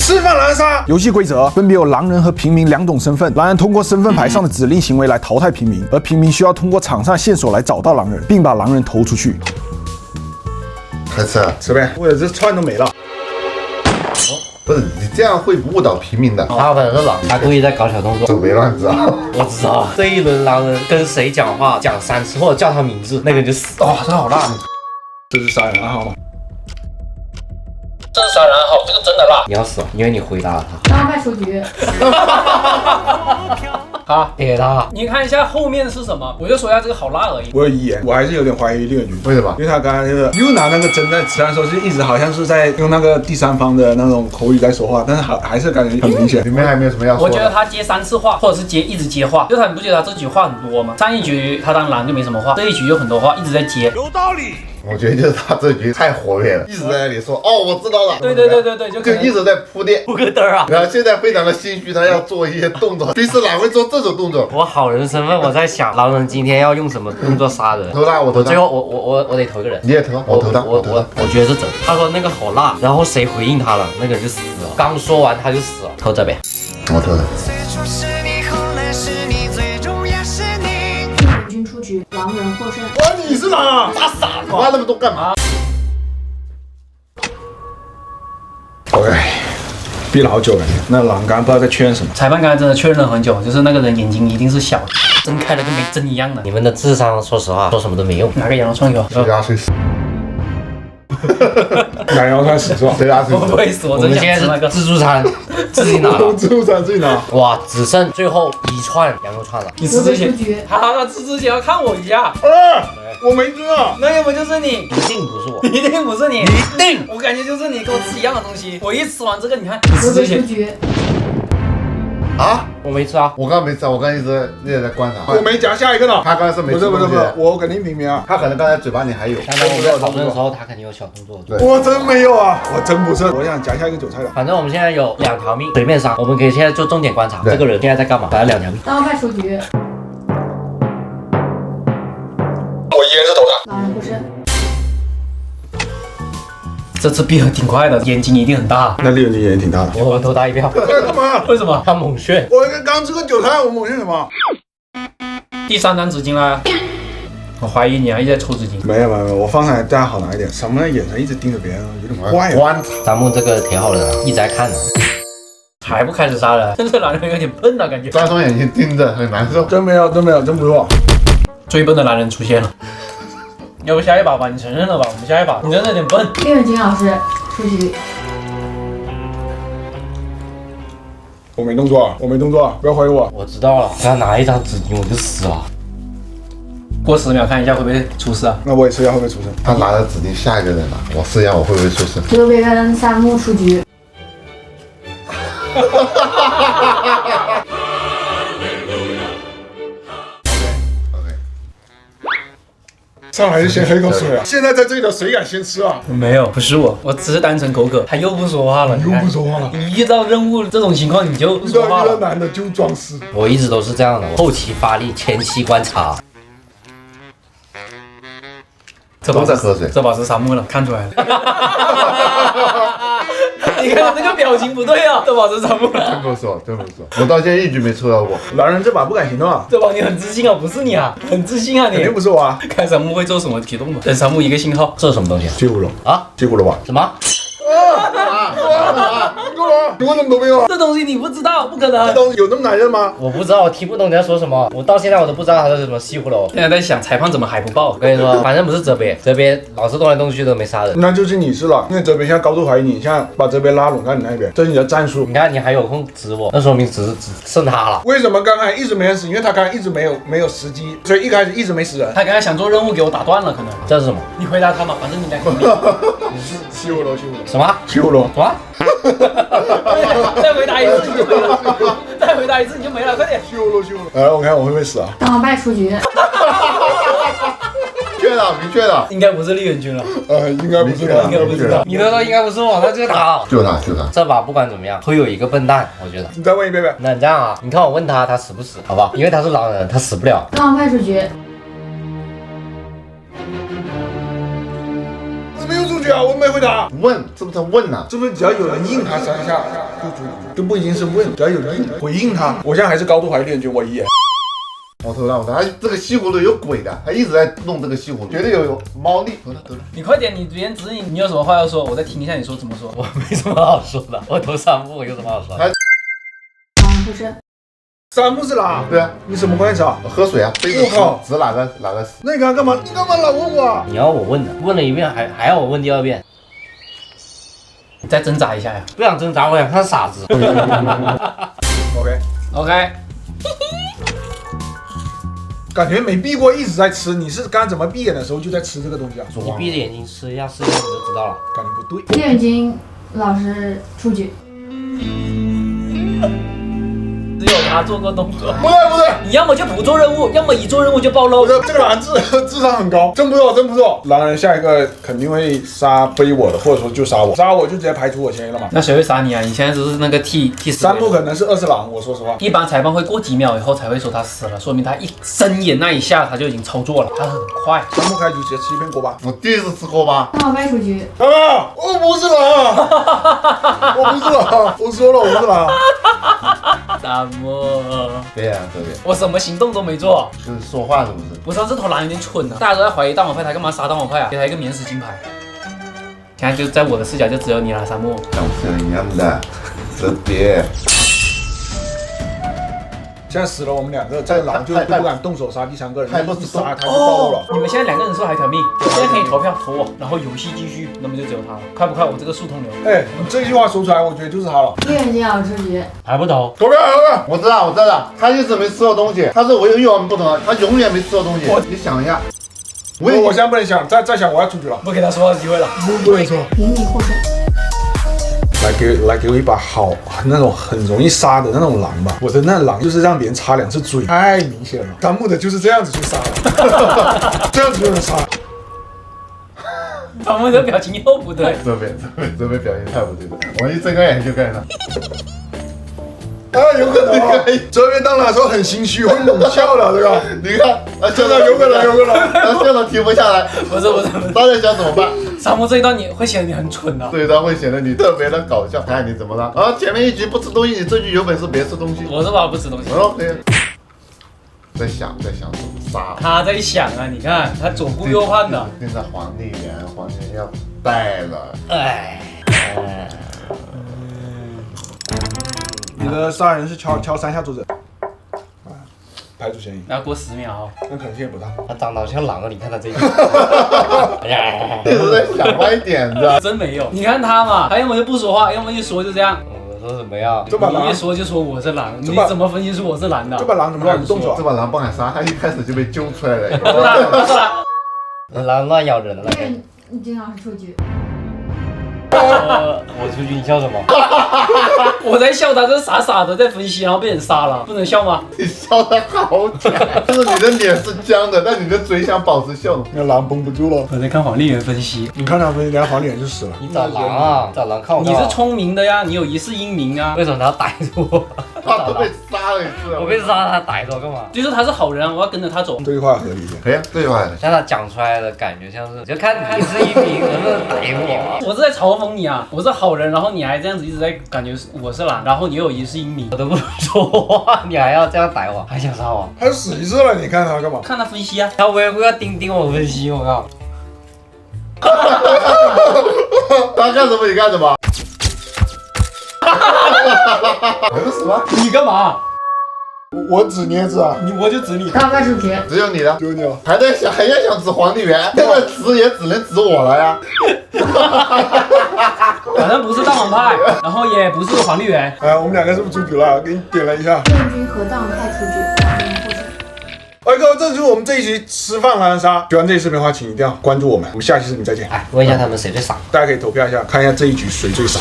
示范狼人杀游戏规则分别有狼人和平民两种身份，狼人通过身份牌上的指令行为来淘汰平民，而平民需要通过场上线索来找到狼人，并把狼人投出去。开吃啊？吃呗，我的这串都没了。不是你这样会误导平民的。他本是狼，他故意在搞小动作。走没乱知道？我知道，这一轮狼人跟谁讲话讲3次，或者叫他名字，那个人就死。哦，这好辣！这是杀人暗号吗？这是杀人暗号，这个真的辣。你要死了，因为你回答了他。当派出局。啊，给他。你看一下后面是什么，我就说一下这个好辣而已。我有遗言，我还是有点怀疑猎人局。为什么？因为他刚刚就是又拿那个针在吃的时候，是一直好像是在用那个第三方的那种口语在说话，但是还是感觉很明显。里面还没有什么要说的。我觉得他接3次话，或者是一直接话，就他你不觉得他这局话很多吗？上一局他当狼就没什么话，这一局有很多话一直在接。有道理。我觉得就是他这局太活跃了，一直在那里说哦，我知道了。对，就一直在铺垫。扑个灯啊！然后现在非常的心虚，他要做一些动作。平时哪会做这种动作？我好人身份，我在想狼人今天要用什么动作杀人。投他，我投他。最后我得投一个人。你也投，我投他，我觉得是真。他说那个好辣，然后谁回应他了，那个人就死了。刚说完他就死了。投这边。我投他。敌军出局，狼人获胜。哇，你是狼啊？打傻了，挖那么多干嘛？OK， 憋了好久了。那狼刚刚不知道在确认什么。裁判刚才真的确认了很久，就是那个人眼睛一定是小的，睁开了跟没睁一样的。你们的智商，说实话，说什么都没用。拿个羊肉串给我。谁压谁死？羊肉串死是吧？谁压谁死？我不会死，我我真们现在是想吃那个。自助餐，自己拿了。自助餐自己拿。哇，只剩最后1串羊肉串了。你吃之前出局，他吃之前要看我一下。我没吃啊。那要不就是你，一定不是我。一定不是你，一定。我感觉就是你跟我吃一样的东西。我一吃完这个，你看你吃之前出局。啊？我没吃啊。我刚刚没吃，我刚刚一直在观察。我没夹下一个呢。他刚才是没吃不是，东西。我肯定平民啊。他可能刚才嘴巴里还有。刚才我们在讨论的时候，他肯定有小动作。对。我真没有啊，我真不是。我想夹下一个韭菜的。反正我们现在有2条命，随便杀。我们可以现在就重点观察对这个人现在在干嘛，把他2条命。当派出局，我依然是投他。狼人获胜。这次闭得挺快的，眼睛一定很大。那猎人局也挺大的。我投他1票。干嘛？为什么？他猛炫。我刚吃个韭菜，我猛炫什么？第3张纸巾啦，我怀疑你还一直在抽纸巾。没有，我方向大家好拿一点。什么眼神一直盯着别人，有点怪啊。观察。咱们这个挺好人啊，一直在看呢。还不开始杀人，这男人有点笨了，感觉。3双眼睛盯着，很难受。真没有，真不错。最笨的男人出现了。要不下一把吧，你承认了吧？我们下一把，你真的有点笨。猎人金老师出局。我没动作啊，不要怀疑我。我知道了，他拿一张纸巾我就死了。过10秒看一下会不会出事啊？那我也试一下会不会出声。他拿着指定下一个人了，我试一下我会不会出声。刘备跟三木出局。上来就先喝一口水啊！现在在这里的谁敢先吃啊？没有，不是我，我只是单纯口渴。他又不说话了，又不说话了。你遇到任务这种情况你就不遇到说话了。男的就装死。我一直都是这样的，我后期发力，前期观察。这把都在喝水这把是三木了，看出来了。你看这个表情不对啊，这把是三木了。真不错，我到现在1局没抽到过。狼人这把不敢行动啊！这把你很自信啊，不是你啊，很自信啊你。肯定不是我啊！看三木会做什么举动吗？等三木一个信号。这是什么东西啊？接葫芦啊？接葫芦吧！什么？你为什么都没有啊？这东西你不知道，不可这能。东西有那么难认吗？我不知道，我听不懂你在说什么。我到现在我都不知道他是什么西葫芦。现在在想裁判怎么还不报？我跟你说，反正不是这边老是动来动去都没杀人。那就是你是了，因为这边现在高度怀疑你，现在把这边拉拢到你那边，这是你的战术。你看你还有空指我，那说明只剩他了。为什么刚才一直没人死？因为他刚才一直没有时机，所以一开始一直没死人。他刚才想做任务给我打断了，可能。这是什么？你回答他嘛，反正你俩肯定。西葫芦，什么？西葫芦。什么？再回答一次你就没了，再回答一次你就没了，快点。西葫芦。来，我看我会不会死啊？当派出局。确了，明确了。应该不是丽人君了，应该不是他，应该不是他。你都说应该不是我，那就是他。就他。这把不管怎么样，会有一个笨蛋，我觉得。你再问一遍呗。那你这样啊，你看我问他，他死不死？好不好？因为他是狼人，他死不了。当派出局。我没有出去啊，我没回答。问，这不是问呐？是不是只要有人应他3下，就不一定是问，只要有应回应他。我现在还是高度怀疑练军我一眼。我投了，他这个西葫芦有鬼的，他一直在弄这个西葫芦，绝对有猫腻。投了。你快点，你别人指你有什么话要说，我再听一下你说怎么说。我没什么好说的，我投3步有什么好说的？不是，三木是哪？对啊，你什么关系啊？喝水啊，杯子我靠指哪个死？那你刚刚干嘛？你干嘛老问我啊？你要我问的，问了一遍还要我问第2遍，你再挣扎一下呀。不想挣扎，我想看傻子。 OK， 感觉没闭过，一直在吃。你是刚怎么闭眼的时候就在吃这个东西啊？你闭着眼睛吃一下，试一下你就知道了。感觉不对。叶军老师出局。只有他做过动作。不对，你要么就不做任务，要么一做任务就暴露。这个狼智商很高，真不错。狼人下一个肯定会杀非我的，或者说就杀我，杀我就直接排除我嫌疑了嘛。那谁会杀你啊？你现在只是那个替死。三木可能是20狼，我说实话。一般裁判会过几秒以后才会说他死了，说明他一睁眼那一下他就已经操作了，他很快。三木开局直接吃一片锅巴。我第一次吃锅巴。那我被出局。爸爸，我不是狼，我不是狼，我说了我不是狼。大木，对啊，这边我什么行动都没做。就是说话是不是？我知道这头狼有点蠢啊，大家都在怀疑大王派，他干嘛杀大王派啊？给他一个免死金牌。现在就在我的视角，就只有你了，三木。像是一样的，这边。现在死了我们2个，这个狼就不敢动手杀第3个人，一杀他就暴露了。你们现在2个人是不是还有条命？现在可以投票投我，然后游戏继续，那么就只有他了。快不快？我这个速通流。哎，你这句话说出来，我觉得就是他了。叶军老师出局。还不投？投票。我知道，他一直没吃到东西，他是我有欲望不同啊，他永远没吃到东西。你想一下，我现在不能想，再想我要出局了。不给他说话的机会了。不能说。平你获胜。来给我一把好那种很容易杀的那种狼吧。我的那狼就是让别人插2次嘴，太明显了。弹幕的就是这样子去杀了，这样子就能杀。他们的表情又不对。这边表现太不对了，我一睁开眼就看到。啊，有可能啊。这边当然说很心虚，会猛笑的这个。你看，啊，真的有可能。他笑到停不下来。不是，大家想怎么办？三木这一段你会显得你很蠢的。对，他会显得你特别的搞笑。看你怎么了？啊，前面一局不吃东西，你这局有本事别吃东西。我是吧不吃东西。哦，对。在想怎么杀。他在想啊，你看他左顾右盼的。现在皇帝园要败了。哎。你的杀人是敲3下桌子，排除嫌疑。要过10秒。那可能性也不大。他长得像狼啊！你看他这个。一直在想歪点子。真没有。你看他嘛，他要么就不说话，要么一说就这样。我说什么呀？你一说就说我是狼，你怎么分析出我是狼的？这把狼怎么让你动手？这把狼不敢杀，他一开始就被揪出来了。狼乱咬人了。叶军老师出局。我出去，你笑什么？我在笑他，这傻傻的在分析，然后被人杀了，不能笑吗？你笑得好假，就是你的脸是僵的，但你的嘴想保持笑容。那狼绷不住了。我在看黄丽媛分析，你看他分析，人家黄脸就死了。你找狼啊！找狼看我。你是聪明的呀，你有一世英名啊。为什么他要逮住我？他都被杀了一次了。我被杀，他逮着我干嘛？就是他是好人，我要跟着他走。这句话合理一点。可以啊，这句话像他讲出来的感觉像是，就看你是一名能不能逮我。我是在嘲讽你啊，我是好人，然后你还这样子一直在感觉我是狼，然后你又有一世英名，我都不能说话，你还要这样逮我，还想杀我？他死一次了，你看他干嘛？看他分析啊。他微博要盯我分析，我靠！他干什么你干什么？还不死吗？你干嘛？我指镊子啊，我就指你。高高出局。只有你了，只有你了。还在想指皇帝园，现在指也只能指我了呀。反正不是大王派，然后也不是黄丽媛。哎，我们2个是不是出局了？给你点了一下。叶军和大王派出局，狼人获胜。哎，各位，这就是我们这一期吃饭狼人杀。喜欢这期视频的话，请一定要关注我们。我们下期视频再见。哎，问一下他们谁最傻？大家可以投票一下，看一下这一局谁最傻。